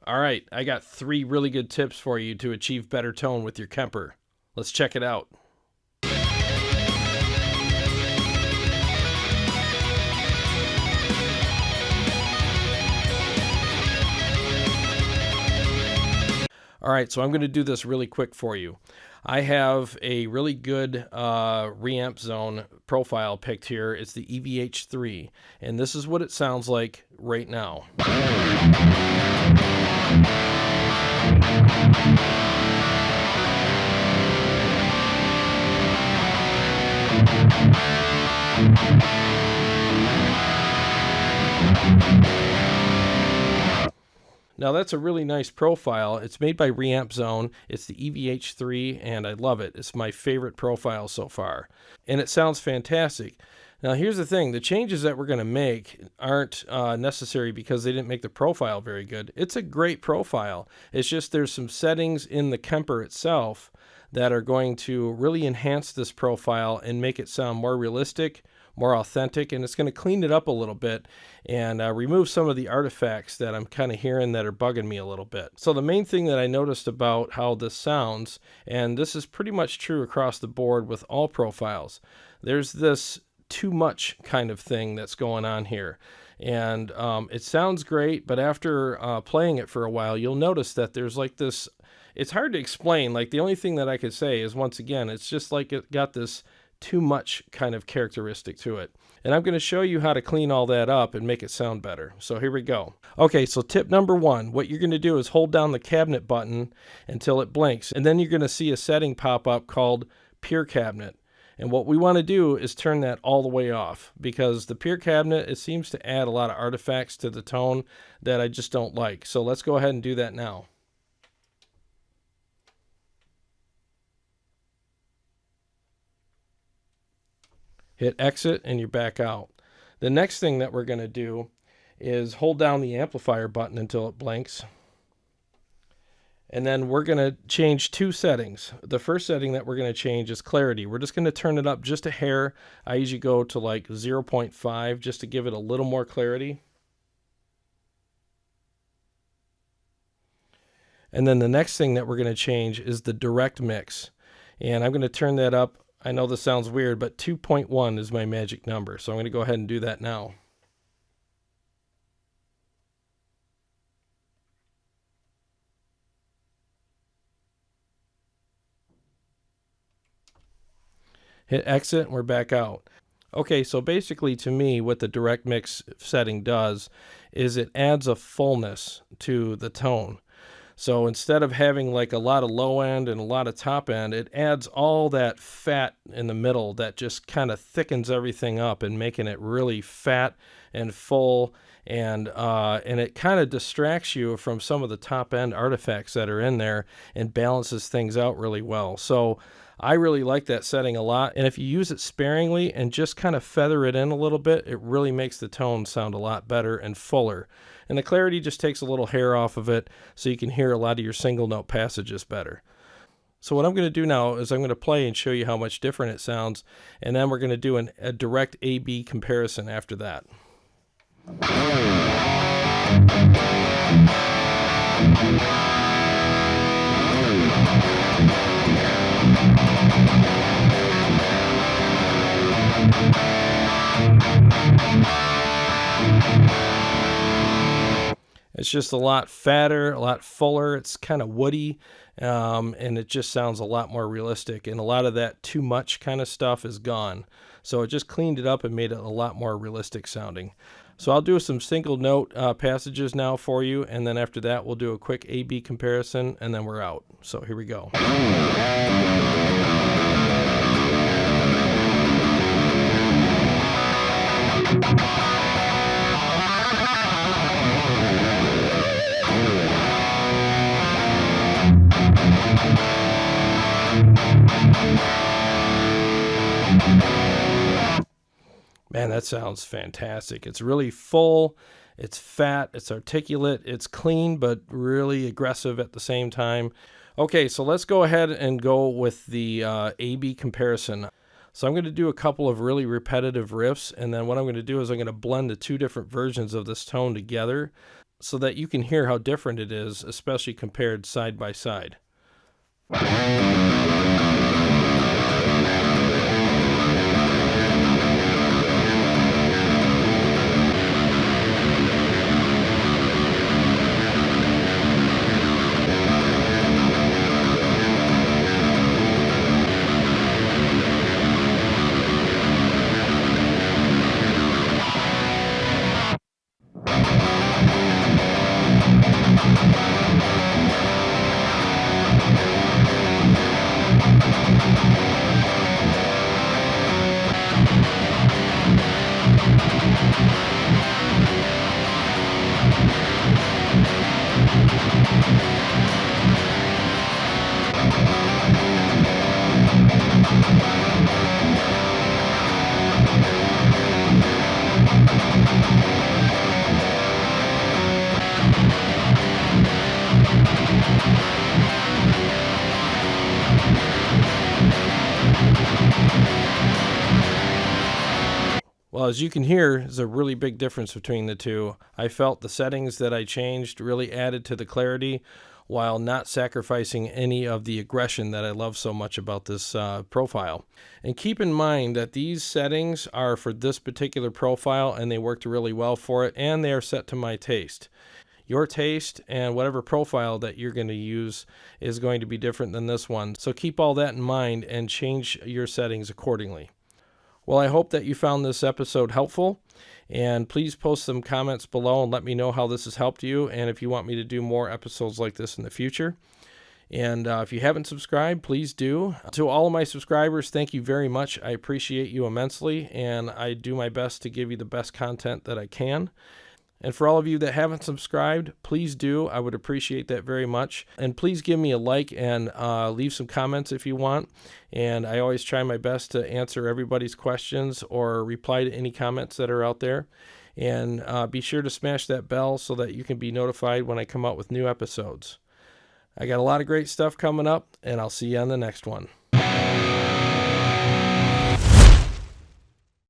All right, I got 3 really good tips for you to achieve better tone with your Kemper. Let's check it out. All right, so I'm going to do this really quick for you. I have a really good reamp zone profile picked here. It's the EVH3, and this is what it sounds like right now. Now that's a really nice profile. It's made by Reamp Zone. It's the EVH3 and I love it. It's my favorite profile so far. And it sounds fantastic. Now here's the thing. The changes that we're going to make aren't necessary because they didn't make the profile very good. It's a great profile. It's just there's some settings in the Kemper itself that are going to really enhance this profile and make it sound more realistic, more authentic, and it's going to clean it up a little bit and remove some of the artifacts that I'm kind of hearing that are bugging me a little bit. So the main thing that I noticed about how this sounds, and this is pretty much true across the board with all profiles, there's this too much kind of thing that's going on here. And it sounds great, but after playing it for a while, you'll notice that there's like this, it's hard to explain. Like the only thing that I could say is, once again, it's just like it got this too much kind of characteristic to it. And I'm going to show you how to clean all that up and make it sound better. So here we go. Okay, so tip number 1, what you're going to do is hold down the cabinet button until it blinks. And then you're going to see a setting pop up called Pure Cabinet. And what we want to do is turn that all the way off, because the Pure Cabinet, it seems to add a lot of artifacts to the tone that I just don't like. So let's go ahead and do that now. Hit exit and you're back out. The next thing that we're going to do is hold down the amplifier button until it blinks. And then we're going to change 2 settings. The first setting that we're going to change is clarity. We're just going to turn it up just a hair. I usually go to like 0.5 just to give it a little more clarity. And then the next thing that we're going to change is the direct mix. And I'm going to turn that up. I know this sounds weird, but 2.1 is my magic number. So I'm going to go ahead and do that now. Hit exit and we're back out. Okay, so basically to me what the direct mix setting does is it adds a fullness to the tone. So instead of having like a lot of low end and a lot of top end, it adds all that fat in the middle that just kind of thickens everything up and making it really fat and full, and it kind of distracts you from some of the top end artifacts that are in there and balances things out really well. So I really like that setting a lot, and if you use it sparingly and just kind of feather it in a little bit, it really makes the tone sound a lot better and fuller. And the clarity just takes a little hair off of it so you can hear a lot of your single note passages better. So what I'm going to do now is I'm going to play and show you how much different it sounds, and then we're going to do a direct A-B comparison after that. It's just a lot fatter, a lot fuller. It's kind of woody, and it just sounds a lot more realistic. And a lot of that too much kind of stuff is gone. So it just cleaned it up and made it a lot more realistic sounding. So I'll do some single note passages now for you, and then after that we'll do a quick A-B comparison, and then we're out. So here we go. Man, that sounds fantastic. It's really full, it's fat, it's articulate, it's clean, but really aggressive at the same time. Okay, so let's go ahead and go with the A-B comparison. So I'm going to do a couple of really repetitive riffs, and then what I'm going to do is I'm going to blend the 2 different versions of this tone together. so that you can hear how different it is, especially compared side by side. Well, as you can hear, there's a really big difference between the two. I felt the settings that I changed really added to the clarity while not sacrificing any of the aggression that I love so much about this profile. And keep in mind that these settings are for this particular profile and they worked really well for it, and they are set to my taste. Your taste and whatever profile that you're going to use is going to be different than this one. So keep all that in mind and change your settings accordingly. Well, I hope that you found this episode helpful, and please post some comments below and let me know how this has helped you and if you want me to do more episodes like this in the future. And if you haven't subscribed, please do. To all of my subscribers, thank you very much. I appreciate you immensely, and I do my best to give you the best content that I can. And for all of you that haven't subscribed, please do. I would appreciate that very much. And please give me a like and leave some comments if you want. And I always try my best to answer everybody's questions or reply to any comments that are out there. And be sure to smash that bell so that you can be notified when I come out with new episodes. I got a lot of great stuff coming up, and I'll see you on the next one.